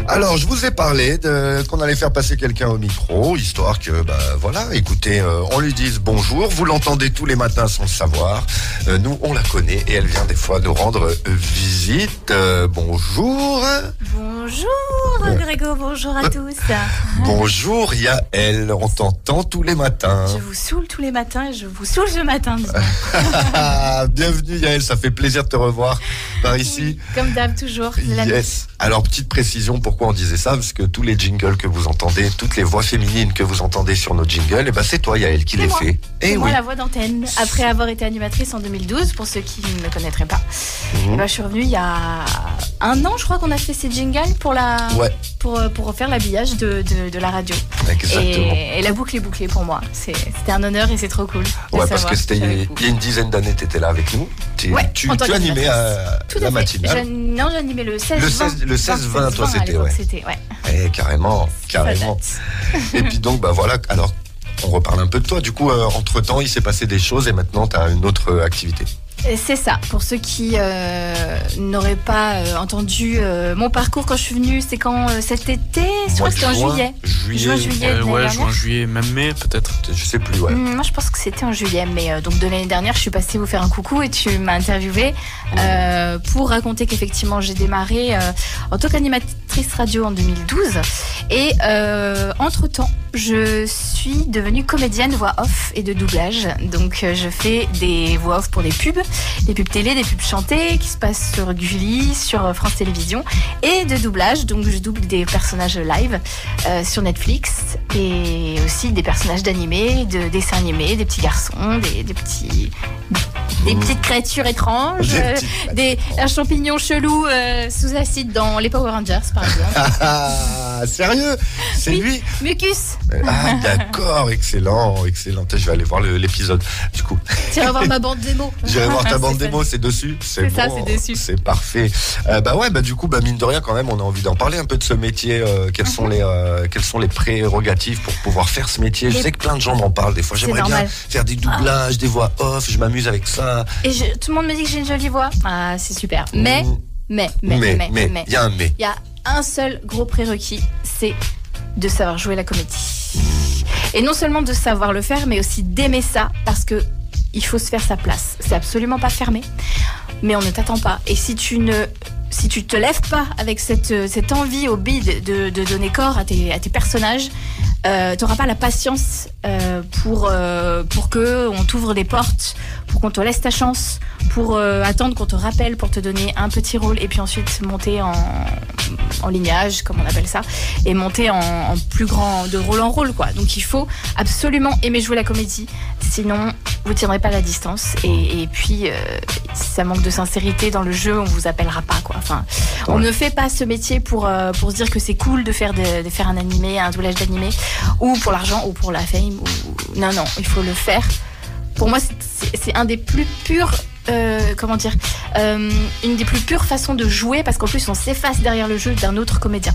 Alors, je vous ai parlé qu'on allait faire passer quelqu'un au micro, histoire que, écoutez, on lui dise bonjour. Vous l'entendez tous les matins sans le savoir. Nous, on la connaît et elle vient des fois nous rendre visite. Bonjour. Bonjour Grégo, bonjour à tous. Bonjour Yael, on t'entend tous les matins. Je vous saoule tous les matins et je vous saoule ce matin. Bienvenue Yael, ça fait plaisir de te revoir par ici. Oui, comme d'hab, toujours. Yes. Alors, petite précision, pourquoi on disait ça? Parce que tous les jingles que vous entendez, toutes les voix féminines que vous entendez sur nos jingles, c'est toi Yael qui les fait. C'est moi la voix d'antenne. Après avoir été animatrice en 2012, pour ceux qui ne me connaîtraient pas, je suis revenue il y a un an, je crois qu'on a fait ces jingles pour refaire l'habillage de la radio. Exactement. Et la boucle est bouclée pour moi. C'était un honneur et c'est trop cool. Ouais, parce que c'était il y a une dizaine d'années, tu étais là avec nous. Tu animais la matinale. Non, j'animais le 16-20. Le 16-20, toi, c'était, carrément. Et puis donc, voilà, alors, on reparle un peu de toi. Du coup, entre-temps, il s'est passé des choses et maintenant, tu as une autre activité. C'est ça. Pour ceux qui n'auraient pas entendu mon parcours quand je suis venue, c'est quand cet été, je crois que c'était en juillet. Juin, même mai peut-être. Je sais plus, Moi, je pense que c'était en juillet, mais donc de l'année dernière, je suis passée vous faire un coucou et tu m'as interviewé pour raconter qu'effectivement, j'ai démarré en tant qu'animatrice radio en 2012 et entre-temps, je suis devenue comédienne voix off et de doublage. Donc, je fais des voix off pour des pubs télé, des pubs chantées qui se passent sur Gulli, sur France Télévisions et de doublage. Donc, je double des personnages live sur Netflix et aussi des personnages d'animés, de dessins animés, des petits garçons, des petites créatures étranges, un champignon chelou sous acide dans les Power Rangers, par exemple. Sérieux? C'est lui? Mucus. Ah, d'accord, excellent. Je vais aller voir l'épisode, du coup. Tu vas voir ma bande démo. J'irai voir ta bande démo, c'est dessus. C'est bon, ça, c'est dessus. C'est parfait. Du coup, mine de rien, quand même, on a envie d'en parler un peu de ce métier. Quelles sont les prérogatives pour pouvoir faire ce métier? Je sais que plein de gens m'en parlent des fois. J'aimerais bien faire des doublages, des voix off. Je m'amuse avec ça. Et tout le monde me dit que j'ai une jolie voix. Ah, c'est super. Mais, il y a un mais. Il y a un seul gros prérequis, c'est de savoir jouer la comédie. Et non seulement de savoir le faire, mais aussi d'aimer ça, parce que il faut se faire sa place. C'est absolument pas fermé, mais on ne t'attend pas. Et si tu te lèves pas avec cette envie au bide de donner corps à tes personnages, t'auras pas la patience pour que on t'ouvre des portes, pour qu'on te laisse ta chance, pour attendre qu'on te rappelle, pour te donner un petit rôle et puis ensuite monter en lignage, comme on appelle ça, et monter en plus grand, de rôle en rôle, quoi. Donc il faut absolument aimer jouer la comédie, sinon vous tiendrez pas la distance et puis si ça manque de sincérité dans le jeu, on vous appellera pas, quoi. Enfin, on ne fait pas ce métier pour se dire que c'est cool de faire un animé, un doublage d'animé, ou pour l'argent ou pour la fame, non, il faut le faire. Pour moi, c'est un des plus purs une des plus pures façons de jouer, parce qu'en plus on s'efface derrière le jeu d'un autre comédien.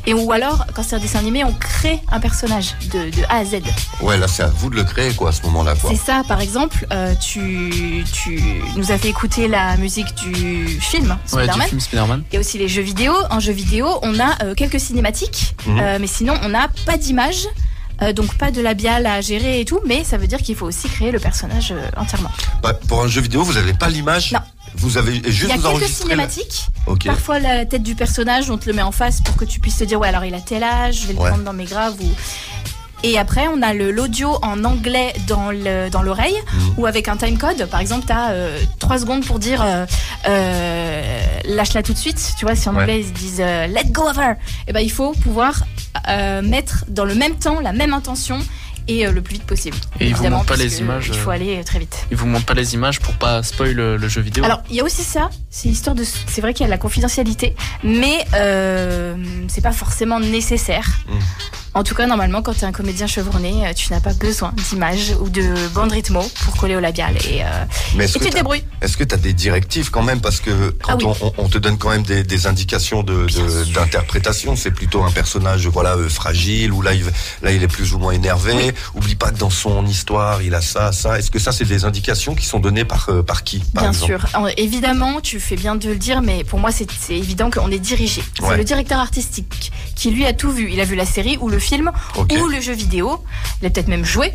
Et ou alors, quand c'est un dessin animé, on crée un personnage de A à Z. Ouais, là c'est à vous de le créer, quoi, à ce moment-là, quoi. C'est ça. Par exemple, tu nous as fait écouter la musique du film Spider-Man. Il y a aussi les jeux vidéo. En jeux vidéo, on a quelques cinématiques, mais sinon on n'a pas d'image. Donc pas de labial à gérer et tout, mais ça veut dire qu'il faut aussi créer le personnage entièrement. Pour un jeu vidéo, vous n'avez pas l'image? Non. Vous avez juste Il y a quelques cinématiques. Parfois la tête du personnage, on te le met en face pour que tu puisses te dire alors il a tel âge, je vais le prendre dans mes graves ou... Et après, on a l'audio en anglais dans l'oreille, ou avec un timecode. Par exemple, tu as 3 secondes pour dire lâche-la tout de suite. Tu vois, si en anglais, ils disent let go of her. Et ben, il faut pouvoir mettre dans le même temps la même intention et le plus vite possible. Et ils vous montrent pas les images. Il faut aller très vite. Ils vous montrent pas les images pour pas spoil le jeu vidéo. Alors, il y a aussi ça. C'est histoire de. C'est vrai qu'il y a la confidentialité, mais c'est pas forcément nécessaire. En tout cas, normalement, quand tu es un comédien chevronné, tu n'as pas besoin d'images ou de bande rythmo pour coller au labial. Et tu te débrouilles. Est-ce que tu as des directives quand même? Parce que quand on te donne quand même des indications d'interprétation, c'est plutôt un personnage fragile, ou là il est plus ou moins énervé. Oui. Oublie pas que dans son histoire, il a ça. Est-ce que ça, c'est des indications qui sont données par qui, par exemple? Bien sûr. Évidemment, tu fais bien de le dire, mais pour moi, c'est évident qu'on est dirigé. C'est le directeur artistique qui, lui, a tout vu. Il a vu la série ou le film ou le jeu vidéo. Il a peut-être même joué.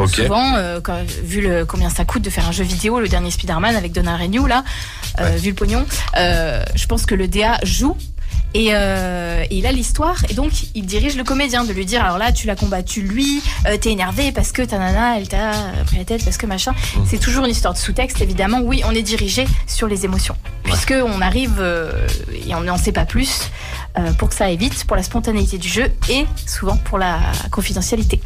Souvent, vu combien ça coûte de faire un jeu vidéo, le dernier Spider-Man avec Donald Renew, là, vu le pognon, je pense que le DA joue. Et il a l'histoire, et donc il dirige le comédien, de lui dire alors là tu l'as combattu lui, t'es énervé parce que ta nana elle t'a pris la tête parce que machin. C'est toujours une histoire de sous-texte, évidemment. Oui, on est dirigé sur les émotions, puisque on arrive et on n'en sait pas plus pour que ça aille vite, pour la spontanéité du jeu et souvent pour la confidentialité.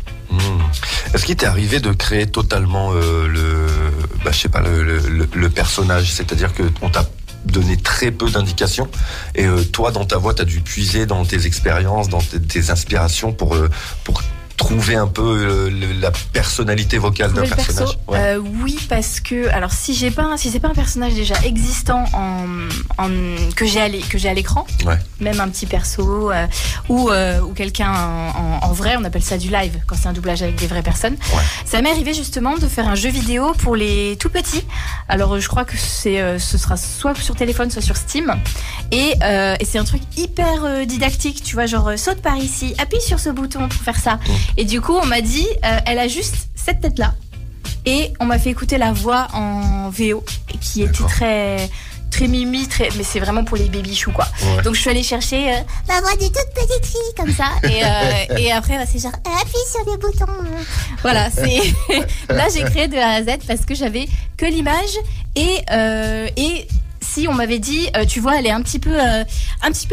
Est-ce qu'il t'est arrivé de créer totalement le personnage, c'est-à-dire que on t'a donné très peu d'indications et toi dans ta voix t'as dû puiser dans tes expériences, dans tes inspirations pour trouver un peu la personnalité vocale d'un personnage? Oui, parce que alors si c'est pas un personnage déjà existant que j'ai à l'écran, même un petit perso ou quelqu'un en vrai, on appelle ça du live quand c'est un doublage avec des vraies personnes. Ça m'est arrivé justement de faire un jeu vidéo pour les tout petits. Alors je crois que ce sera soit sur téléphone, soit sur Steam, et c'est un truc hyper didactique, tu vois, genre saute par ici, appuie sur ce bouton pour faire ça. Et du coup, on m'a dit, elle a juste cette tête-là. Et on m'a fait écouter la voix en VO, qui était très mimi, mais c'est vraiment pour les baby-choux, quoi. Donc je suis allée chercher la voix d'une toute petite fille, comme ça. Et après, c'est genre, appuie sur les boutons. Voilà, là, j'ai créé de A à Z parce que j'avais que l'image. Et si on m'avait dit, tu vois, elle est un petit peu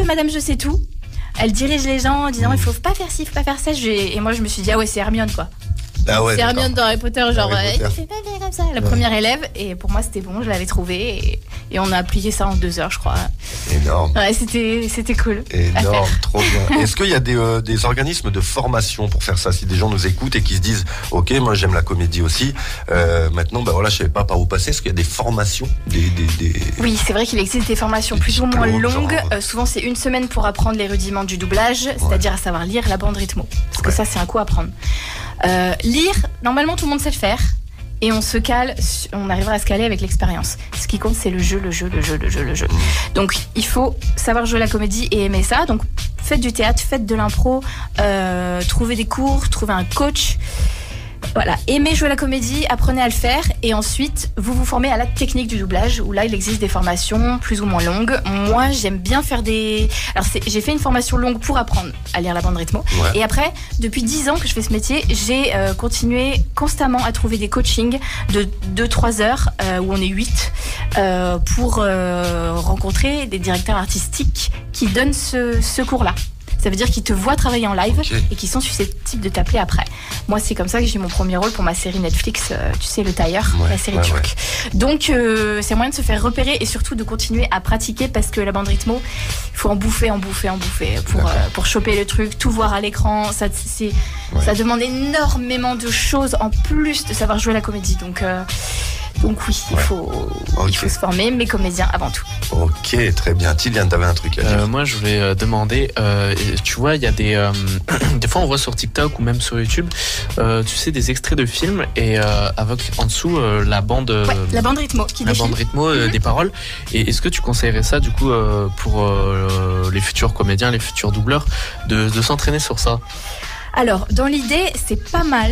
Madame Je sais tout. Elle dirige les gens en disant il faut pas faire ci, il faut pas faire ça. Et moi je me suis dit c'est Hermione, quoi. C'est Hermione dans Harry Potter, genre il fait pas bien comme ça. La première élève, et pour moi c'était bon, je l'avais trouvé et on a appliqué ça en 2 heures, je crois. Énorme. C'était cool. Énorme, trop bien. Est-ce qu'il y a des organismes de formation pour faire ça? Si des gens nous écoutent et qui se disent ok, moi j'aime la comédie aussi, maintenant je savais pas par où passer. Est-ce qu'il y a des formations Oui, c'est vrai qu'il existe des formations plus ou moins longues. Souvent c'est 1 semaine pour apprendre les rudiments du doublage, c'est-à-dire à savoir lire la bande rythmo, parce que ça c'est un coup à prendre. Lire, normalement tout le monde sait le faire. Et on arrivera à se caler avec l'expérience. Ce qui compte, c'est le jeu. Donc, il faut savoir jouer la comédie et aimer ça. Donc, faites du théâtre, faites de l'impro, trouvez des cours, trouvez un coach. Voilà, aimez jouer la comédie, apprenez à le faire, et ensuite vous formez à la technique du doublage, où là il existe des formations plus ou moins longues. Moi j'aime bien faire j'ai fait une formation longue pour apprendre à lire la bande rythmo, et après depuis 10 ans que je fais ce métier, j'ai continué constamment à trouver des coachings de 2-3 heures où on est 8 pour rencontrer des directeurs artistiques qui donnent ce cours-là. Ça veut dire qu'ils te voient travailler en live et qu'ils sont susceptibles de t'appeler après. Moi, c'est comme ça que j'ai eu mon premier rôle pour ma série Netflix, tu sais, Le Tailleur, la série turque. Donc, c'est moyen de se faire repérer et surtout de continuer à pratiquer, parce que la bande rythmo, il faut en bouffer pour choper le truc, tout voir à l'écran. Ça demande énormément de choses en plus de savoir jouer la comédie. Donc oui, il faut se former, mais comédien avant tout. Ok, très bien. Tilliane, t'avais un truc à dire? Moi, je voulais demander, tu vois, il y a des fois on voit sur TikTok ou même sur YouTube, tu sais, des extraits de films et avec en dessous la bande rythmo qui défile. La bande rythmo des paroles. Et est-ce que tu conseillerais ça du coup pour les futurs comédiens, les futurs doubleurs, de s'entraîner sur ça? Alors, dans l'idée, c'est pas mal,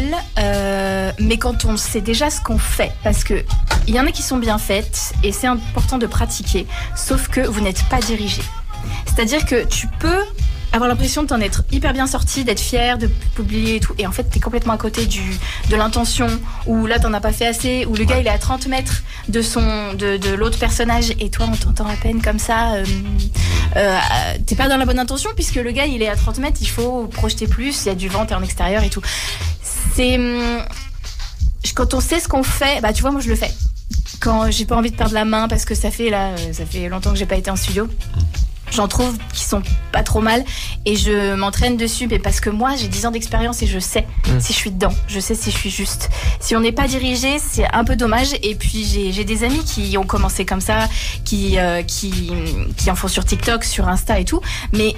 mais quand on sait déjà ce qu'on fait, parce que il y en a qui sont bien faites et c'est important de pratiquer, sauf que vous n'êtes pas dirigé. C'est-à-dire que tu peux avoir l'impression de t'en être hyper bien sorti, d'être fier, de publier et tout, et en fait t'es complètement à côté de l'intention, ou là t'en as pas fait assez, ou le gars il est à 30 mètres de l'autre personnage et toi on t'entend à peine comme ça. T'es pas dans la bonne intention, puisque le gars il est à 30 mètres, il faut projeter plus, il y a du vent, t'es en extérieur et tout. Quand on sait ce qu'on fait, tu vois, moi je le fais quand j'ai pas envie de perdre la main, parce que ça fait longtemps que j'ai pas été en studio. J'en trouve qui sont pas trop mal et je m'entraîne dessus, mais parce que moi j'ai 10 ans d'expérience et je sais si je suis dedans, je sais si je suis juste. Si on n'est pas dirigé, c'est un peu dommage. Et puis j'ai des amis qui ont commencé comme ça, qui en font sur TikTok, sur Insta et tout. Mais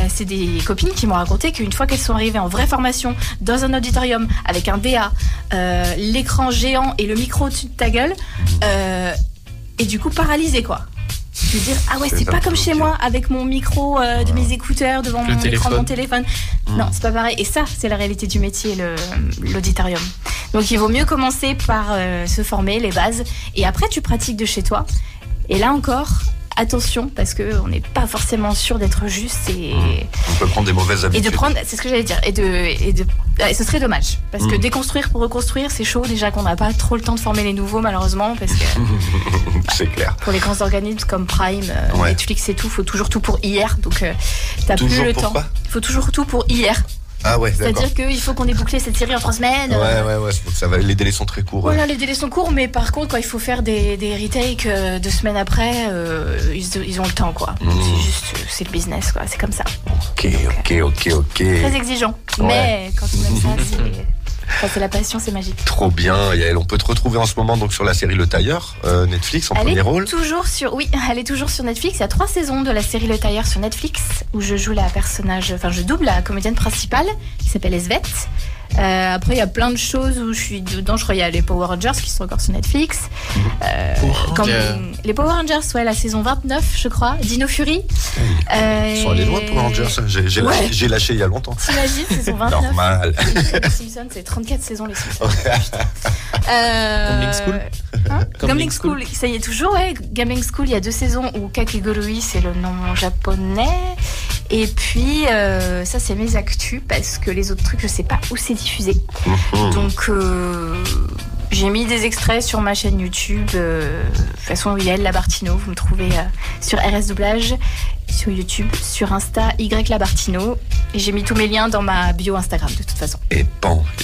c'est des copines qui m'ont raconté qu'une fois qu'elles sont arrivées en vraie formation dans un auditorium avec un DA, l'écran géant et le micro au-dessus de ta gueule, et du coup paralysées quoi. Je veux dire, ah ouais, c'est pas comme chez moi avec mon micro de mes écouteurs devant mon écran de mon téléphone. Non, c'est pas pareil. Et ça, c'est la réalité du métier, l'auditorium. Donc il vaut mieux commencer par se former, les bases, et après tu pratiques de chez toi. Et là encore, attention, parce qu'on n'est pas forcément sûr d'être juste et on peut prendre des mauvaises habitudes. Et de prendre, c'est ce que j'allais dire, et ce serait dommage, parce que déconstruire pour reconstruire, c'est chaud. Déjà qu'on n'a pas trop le temps de former les nouveaux, malheureusement, parce que c'est clair. Pour les grands organismes comme Prime, Netflix et tout, faut toujours tout pour hier, donc t'as plus le temps. Il faut toujours tout pour hier. Ah ouais, d'accord. C'est-à-dire qu'il faut qu'on ait bouclé cette série en 3 semaines. Ouais, ça va, les délais sont très courts. Voilà, les délais sont courts, mais par contre, quand il faut faire des retakes 2 semaines après, ils ont le temps, quoi. C'est le business, quoi. C'est comme ça. Ok. Très exigeant. Mais quand on aime ça, c'est la passion, c'est magique. Trop bien, Yael. On peut te retrouver en ce moment donc sur la série Le Tailleur, Netflix, en premier rôle. Elle est toujours sur Netflix. Il y a 3 saisons de la série Le Tailleur sur Netflix où je joue je double la comédienne principale qui s'appelle Esvet. Après, il y a plein de choses où je suis dedans. Je crois qu'il y a les Power Rangers qui sont encore sur Netflix. Les Power Rangers, la saison 29, je crois. Dino Fury. Ils sont allés loin, Power Rangers. J'ai lâché il y a longtemps. T'imagines, saison 29. Normal. Les Simpsons, c'est 34 saisons, les Simpsons. Gambling School. Gambling School, ça y est toujours, Gambling School, il y a 2 saisons où Kakegurui, c'est le nom japonais. Et puis, ça, c'est mes actus, parce que les autres trucs, je sais pas où c'est diffusé. Donc, j'ai mis des extraits sur ma chaîne YouTube. Façon Yael Labartino, vous me trouvez sur RS Doublage, sur YouTube, sur Insta, Y Labartino. Et j'ai mis tous mes liens dans ma bio Instagram, de toute façon. Et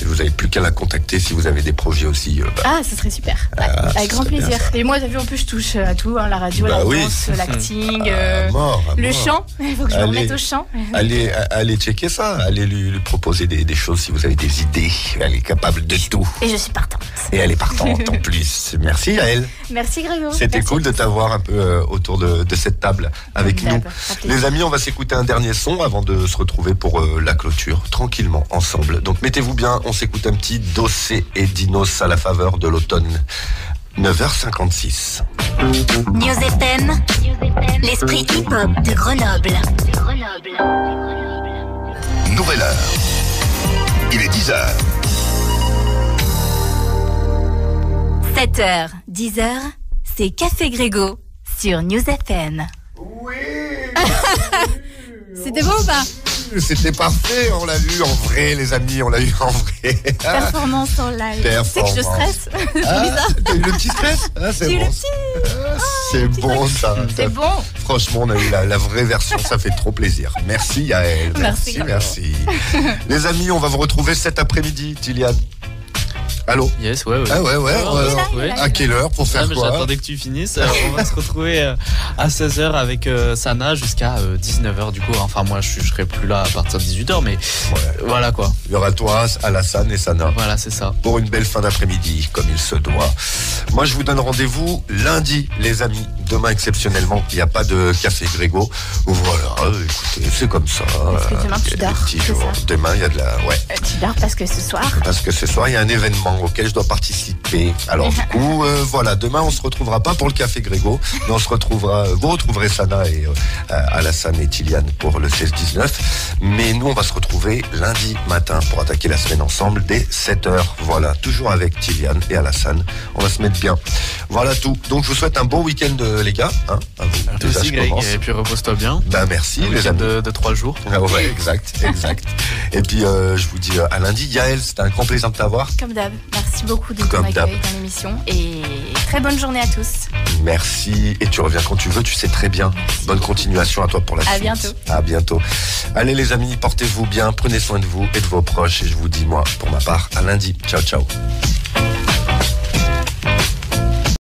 vous n'avez plus qu'à la contacter si vous avez des projets aussi. Ah, ce serait super. Avec grand plaisir. Et moi, t'as vu, en plus, je touche à tout, la radio, la danse, l'acting, le chant. Il faut que je me remette au chant. Allez checker ça. Allez lui proposer des choses si vous avez des idées. Elle est capable de tout. Et je suis partante. Et elle est partante en plus. Merci, Yael. Merci, Grégo. C'était cool de t'avoir un peu autour de cette table avec nous. Les amis, on va s'écouter un dernier son avant de se retrouver pour la clôture, tranquillement, ensemble. Donc mettez-vous bien, on s'écoute un petit Dossé et Dinos à la faveur de l'automne. 9h56. News FM, l'esprit hip-hop de Grenoble. Nouvelle heure. Il est 10h. 7h, 10h, c'est Café Grégo sur News FM. Oui. C'était beau ou pas? C'était parfait, on l'a vu en vrai, les amis, on l'a eu en vrai. Performance en live. Tu sais que je stresse. T'as eu le petit stress? C'est bon. C'est bon ça. C'est bon. Franchement, on a eu la vraie version, ça fait trop plaisir. Merci Yael. Merci. Les amis, on va vous retrouver cet après-midi, Tiliane. Allô? Yes, ouais. Ah ouais. À quelle heure pour faire quoi? J'attendais que tu finisses. On va se retrouver à 16h avec Sana jusqu'à 19h du coup. Enfin, moi, je serai plus là à partir de 18h, mais voilà quoi. Il y aura toi, Alassane et Sana. Voilà, c'est ça. Pour une belle fin d'après-midi, comme il se doit. Moi, je vous donne rendez-vous lundi, les amis. Demain, exceptionnellement, il n'y a pas de Café Grégo. Voilà, écoutez, c'est comme ça. Parce que demain, tu dors. Demain, il y a de la... Ouais. Tu dors parce que ce soir, il y a un événement auquel je dois participer. Alors du coup, voilà, demain on se retrouvera pas pour le Café Grégo, mais on se retrouvera, vous retrouverez Sana et Alassane et Tiliane pour le 16-19, mais nous on va se retrouver lundi matin pour attaquer la semaine ensemble dès 7h, voilà, toujours avec Tiliane et Alassane, on va se mettre bien. Voilà tout, donc je vous souhaite un bon week-end les gars, hein, à vous. Déjà, aussi Greg, et puis repose-toi bien. Merci les amis. De 3 jours. Ah ouais, exact. Et puis je vous dis à lundi. Yael, c'était un grand plaisir de t'avoir. Comme d'hab. Merci beaucoup de ton accueil dans l'émission et très bonne journée à tous. Merci et tu reviens quand tu veux, tu sais très bien. Merci. Bonne continuation à toi pour la suite. À bientôt. Allez les amis, portez-vous bien, prenez soin de vous et de vos proches et je vous dis moi pour ma part à lundi. Ciao.